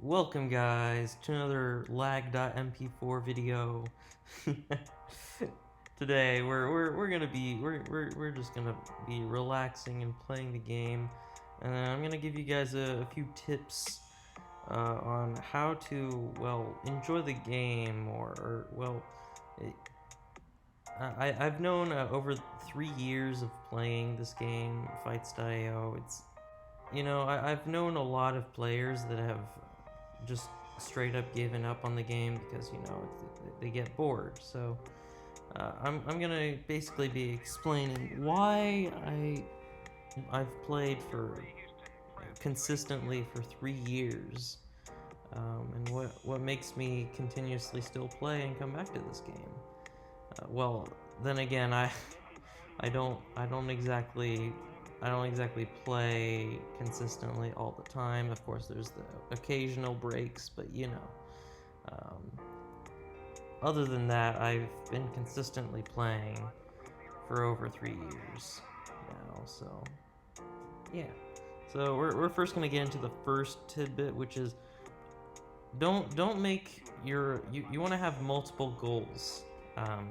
Welcome guys to another lag.mp4 video. Today we're just gonna be relaxing and playing the game, and I'm gonna give you guys a few tips on how to enjoy the game it, I've known over 3 years of playing this game, Fights.io. I've known a lot of players that have just straight up given up on the game because they get bored. So I'm gonna basically be explaining why I've played for consistently for 3 years, and what makes me continuously still play and come back to this game. Then again, I don't exactly play consistently all the time. Of course, there's the occasional breaks, but um, other than that, I've been consistently playing for over 3 years now. So yeah. So we're first gonna get into the first tidbit, which is don't make you want to have multiple goals um,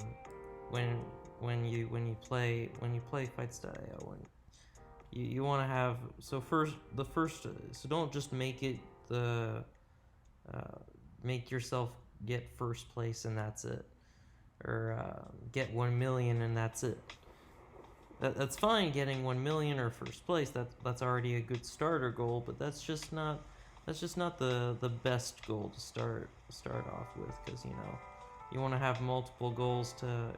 when when you play Fights.io. When you want to have so don't just make it the uh, make yourself get first place and that's it, or get 1 million and that's it. That's fine, getting 1 million or first place. That's already a good starter goal, but that's just not the best goal to start off with, because you want to have multiple goals to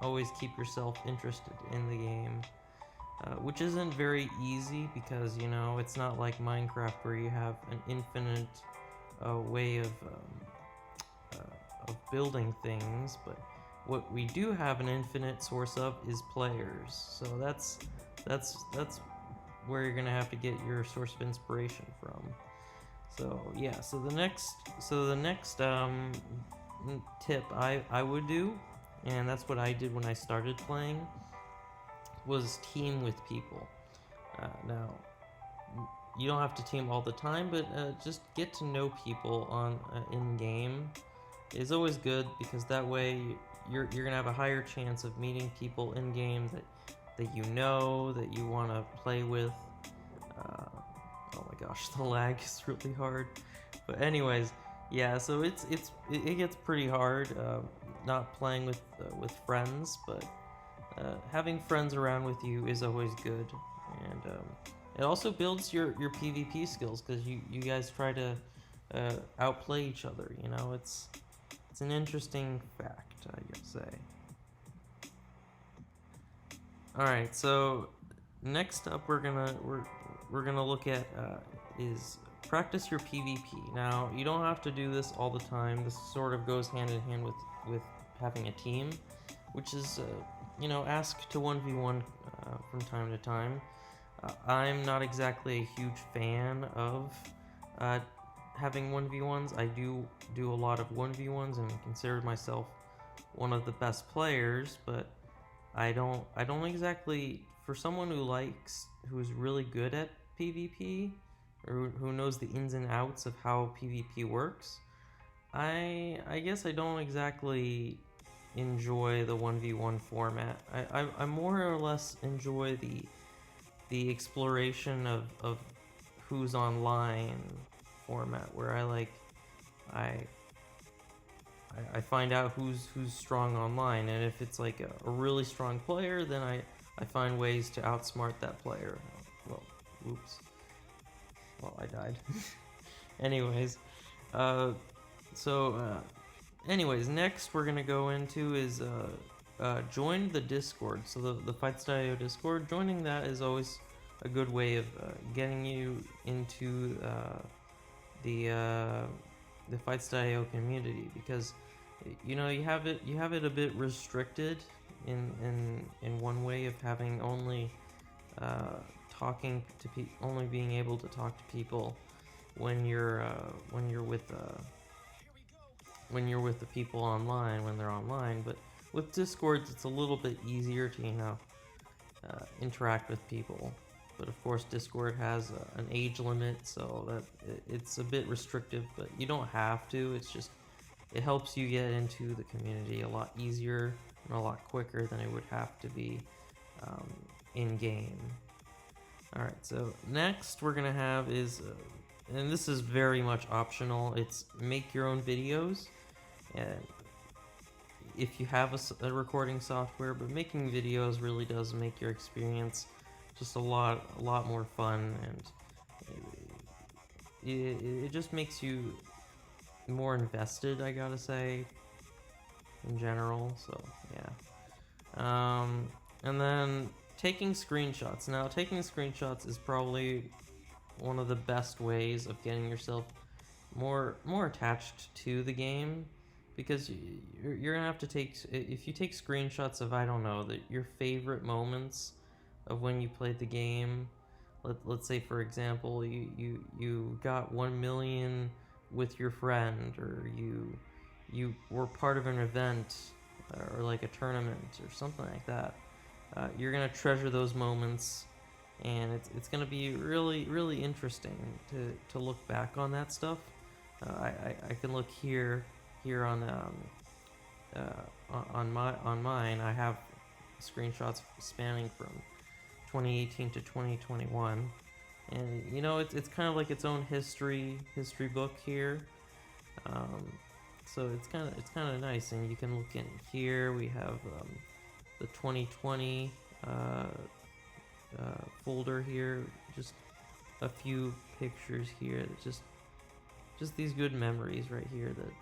always keep yourself interested in the game, which isn't very easy because it's not like Minecraft where you have an infinite way of building things, but what we do have an infinite source of is players. So that's where you're gonna have to get your source of inspiration from. So yeah, so the next tip I would do, and that's what I did when I started playing, was team with people. Now, you don't have to team all the time, but just get to know people on in game is always good, because that way you're gonna have a higher chance of meeting people in game that that you want to play with. Uh, oh my gosh, the lag is really hard. But anyways, yeah. So it gets pretty hard not playing with friends, but having friends around with you is always good, and it also builds your PvP skills, because you guys try to outplay each other. It's an interesting fact, I guess say. All right, so next up we're gonna look at is practice your PvP. Now, you don't have to do this all the time. This sort of goes hand in hand with having a team, which is ask to 1v1 from time to time. I'm not exactly a huge fan of uh, having 1v1s. I do a lot of 1v1s and consider myself one of the best players, but I don't exactly, for someone who's really good at PvP, or who knows the ins and outs of how PvP works. I guess I don't exactly enjoy the 1v1 format. I more or less enjoy the exploration of who's online format, where I I find out who's strong online, and if it's like a really strong player, then I find ways to outsmart that player. Well, oops. Well, I died. Anyways, uh, so anyways, next we're gonna go into is join the Discord. So the Fights.io Discord, joining that is always a good way of getting you into the uh, the Fights.io community, because you have it a bit restricted in one way of having only only being able to talk to people when you're with the people online, when they're online. But with Discords, it's a little bit easier to interact with people. but of course Discord has an age limit, so that it's a bit restrictive, but you don't have to. It's just, it helps you get into the community a lot easier and a lot quicker than it would have to be in game. Alright, so next we're gonna have is, and this is very much optional, it's make your own videos. And if you have a recording software, but making videos really does make your experience just a lot more fun, and it just makes you more invested, I gotta say, in general. So yeah, and then taking screenshots. Now, taking screenshots is probably one of the best ways of getting yourself more attached to the game, because you're gonna have to take, if you take screenshots of, I don't know, your favorite moments of when you played the game. Let's say, for example, you got 1 million with your friend, or you were part of an event, or like a tournament or something like that. You're gonna treasure those moments, and it's gonna be really interesting to look back on that stuff. I can look here on mine. I have screenshots spanning from 2018 to 2021, and you know, it's kind of like its own history book here. So it's kind of nice, and you can look in here. We have the 2020 folder here, just a few pictures here, just these good memories right here that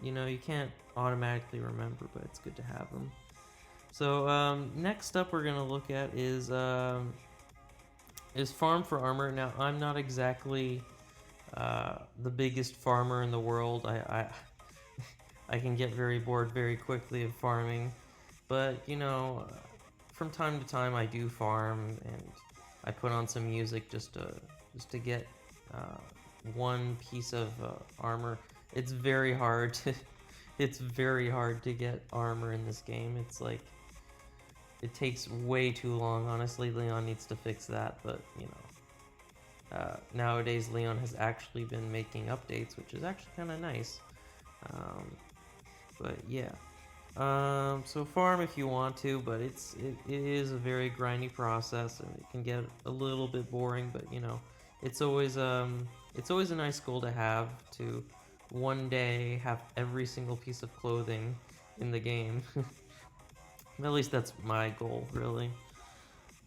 you know, you can't automatically remember, but it's good to have them. So next up we're gonna look at is farm for armor. Now, I'm not exactly the biggest farmer in the world. I can get very bored very quickly of farming, but you know, from time to time I do farm, and I put on some music just to get one piece of armor. It's very hard to it's very hard to get armor in this game. It's like, it takes way too long. Honestly, Leon needs to fix that, but you know, nowadays Leon has actually been making updates, which is actually kind of nice. But yeah, so farm if you want to, but it is a very grindy process, and it can get a little bit boring. But you know, it's always a nice goal to have, to one day have every single piece of clothing in the game. At least that's my goal, really.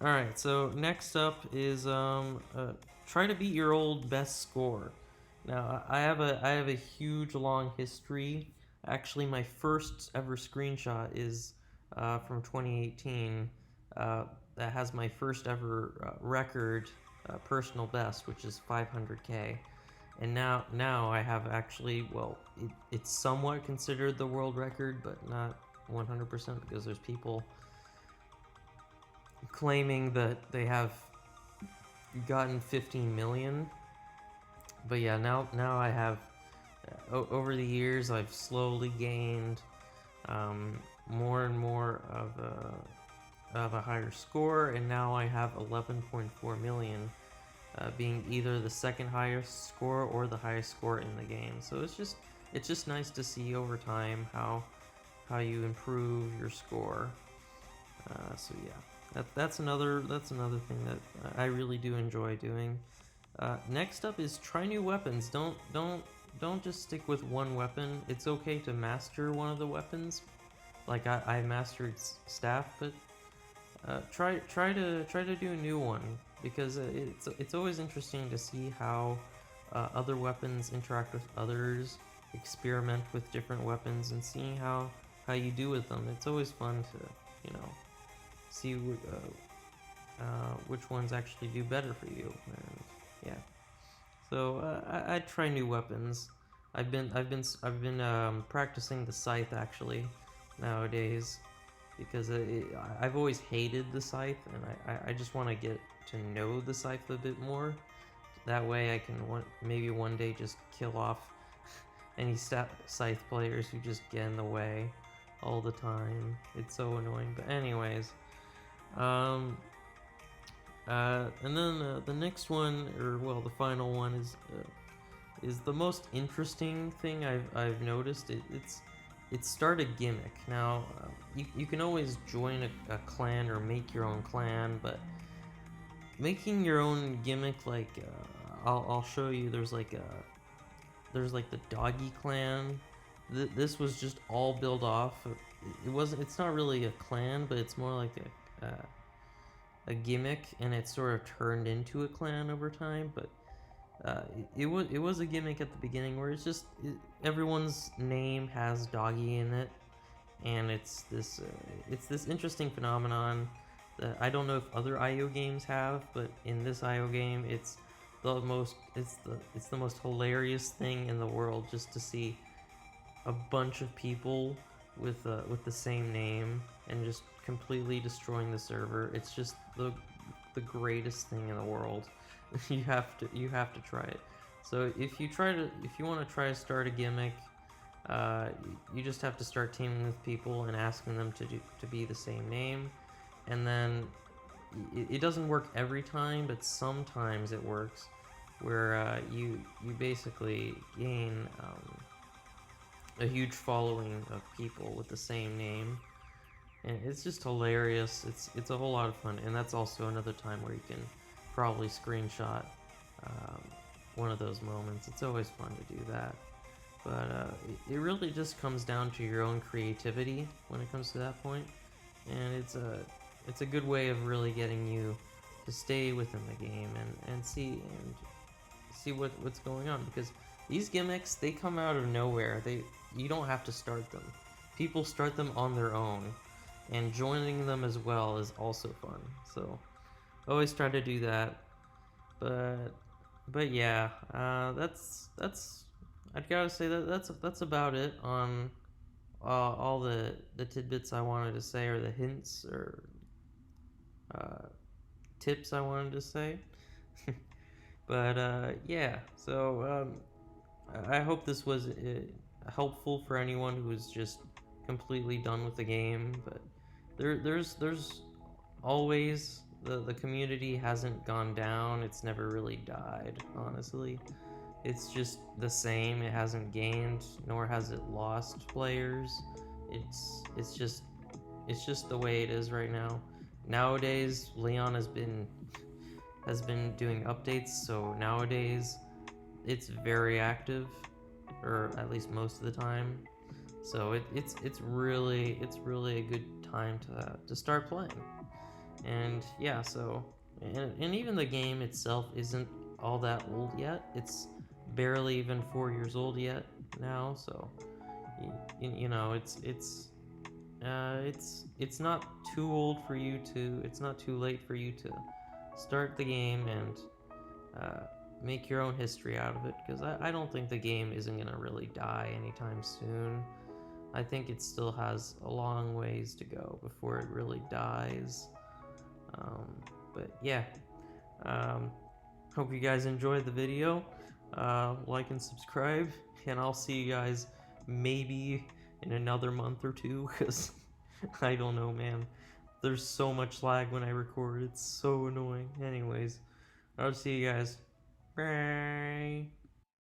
Alright, so next up is try to beat your old best score. Now, I have a huge long history. Actually, my first ever screenshot is from 2018. That has my first ever record, personal best, which is 500K. And now I have actually, well, it's somewhat considered the world record, but not 100%, because there's people claiming that they have gotten 15 million. But yeah, now I have, over the years, I've slowly gained more and more of a higher score, and now I have 11.4 million. Being either the second highest score or the highest score in the game. So it's just nice to see over time how you improve your score. So yeah, that's another thing that I really do enjoy doing. Next up is try new weapons. Don't just stick with one weapon. It's okay to master one of the weapons. Like I mastered staff, but try to do a new one, because it's always interesting to see how other weapons interact with others, experiment with different weapons, and seeing how you do with them. It's always fun to, you know, see which ones actually do better for you. And yeah, so I try new weapons. I've been practicing the scythe actually nowadays, because I've always hated the scythe, and I just want to get to know the scythe a bit more. That way I can maybe one day just kill off any scythe players who just get in the way all the time. It's so annoying. But anyways, And then the next one, or well, the final one is the most interesting thing I've noticed. It's start a gimmick. Now, you can always join a clan or make your own clan, but making your own gimmick, like I'll show you. There's like the Doggy Clan. This was just all built off. It wasn't. It's not really a clan, but it's more like a gimmick, and it sort of turned into a clan over time. But it was a gimmick at the beginning where everyone's name has Doggy in it, and it's this interesting phenomenon that I don't know if other IO games have, but in this IO game, it's the most hilarious thing in the world just to see a bunch of people with the same name and just completely destroying the server. It's just the greatest thing in the world. you have to try it. So if you want to try to start a gimmick, you just have to start teaming with people and asking them to be the same name, and then it doesn't work every time, but sometimes it works, where you basically gain a huge following of people with the same name, and it's just hilarious. It's a whole lot of fun, and that's also another time where you can probably screenshot one of those moments. It's always fun to do that, but it really just comes down to your own creativity when it comes to that point, and it's a good way of really getting you to stay within the game and see what's going on, because these gimmicks, they come out of nowhere. You don't have to start them. People start them on their own, and joining them as well is also fun. So always try to do that. But yeah, that's I'd gotta say that's about it on all the tidbits I wanted to say, or the hints or tips I wanted to say. But yeah, so I hope this was helpful for anyone who is just completely done with the game. But there's always the community hasn't gone down. It's never really died, honestly. It's just the same. It hasn't gained, nor has it lost players. It's just the way it is right now. Nowadays, Leon has been doing updates, so nowadays it's very active, or at least most of the time. So it's really a good time to start playing. And yeah, so and even the game itself isn't all that old yet. It's barely even 4 years old yet now. So you know, it's not too old for you to. It's not too late for you to start the game and make your own history out of it, because I don't think the game isn't gonna really die anytime soon. I think it still has a long ways to go before it really dies. But yeah, hope you guys enjoyed the video. Like and subscribe, and I'll see you guys maybe in another month or two, because I don't know, man. There's so much lag when I record. It's so annoying. Anyways, I'll see you guys. Bye.